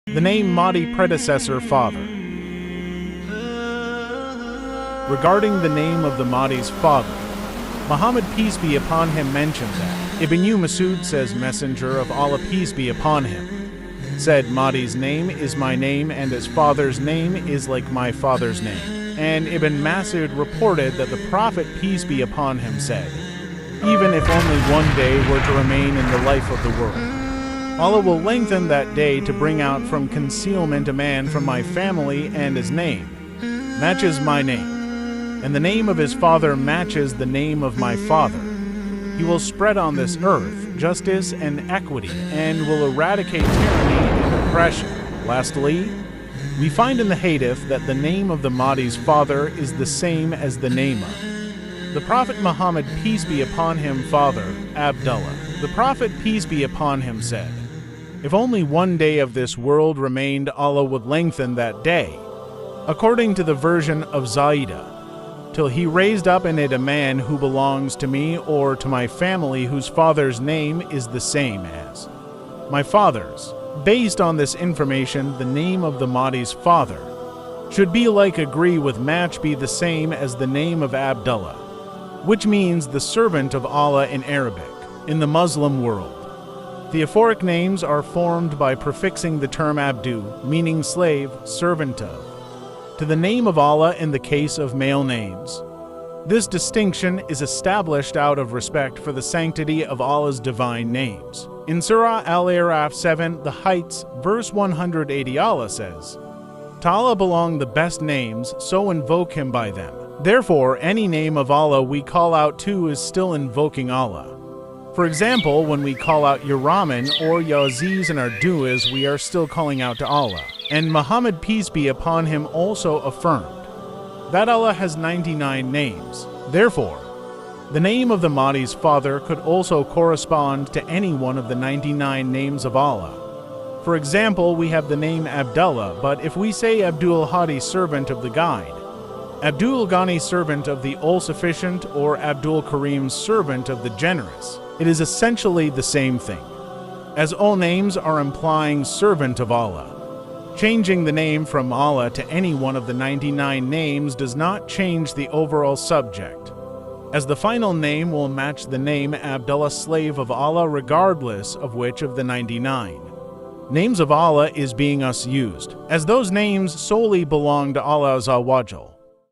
The name Mahdi predecessor father. Regarding the name of the Mahdi's father, Muhammad peace be upon him mentioned that Ibn Masud says, Messenger of Allah peace be upon him said, Mahdi's name is my name and his father's name is like my father's name. And Ibn Masud reported that the Prophet peace be upon him said, even if only one day were to remain in the life of the world, Allah will lengthen that day to bring out from concealment a man from my family, and his name matches my name, and the name of his father matches the name of my father. He will spread on this earth justice and equity, and will eradicate tyranny and oppression. Lastly, we find in the Hadith that the name of the Mahdi's father is the same as the name of the Prophet Muhammad peace be upon him father, Abdullah. The Prophet peace be upon him said, if only one day of this world remained, Allah would lengthen that day, according to the version of Zaidah, till he raised up in it a man who belongs to me or to my family whose father's name is the same as my father's. Based on this information, the name of the Mahdi's father should be like agree with match be the same as the name of Abdullah, which means the servant of Allah in Arabic. In the Muslim world, theophoric names are formed by prefixing the term Abdu, meaning slave, servant of, to the name of Allah in the case of male names. This distinction is established out of respect for the sanctity of Allah's divine names. In Surah Al-Araf 7, The Heights, verse 180, Allah says, to Allah belong the best names, so invoke Him by them. Therefore, any name of Allah we call out to is still invoking Allah. For example, when we call out Ya Rahman or Ya Aziz in our du'as, we are still calling out to Allah. And Muhammad peace be upon him also affirmed that Allah has 99 names. Therefore, the name of the Mahdi's father could also correspond to any one of the 99 names of Allah. For example, we have the name Abdullah, but if we say Abdul Hadi, servant of the guide, Abdul Ghani, servant of the all-sufficient, or Abdul Karim, servant of the generous, it is essentially the same thing, as all names are implying servant of Allah. Changing the name from Allah to any one of the 99 names does not change the overall subject, as the final name will match the name Abdullah, slave of Allah, regardless of which of the 99 names of Allah is being used, as those names solely belong to Allah Azza wa Jal.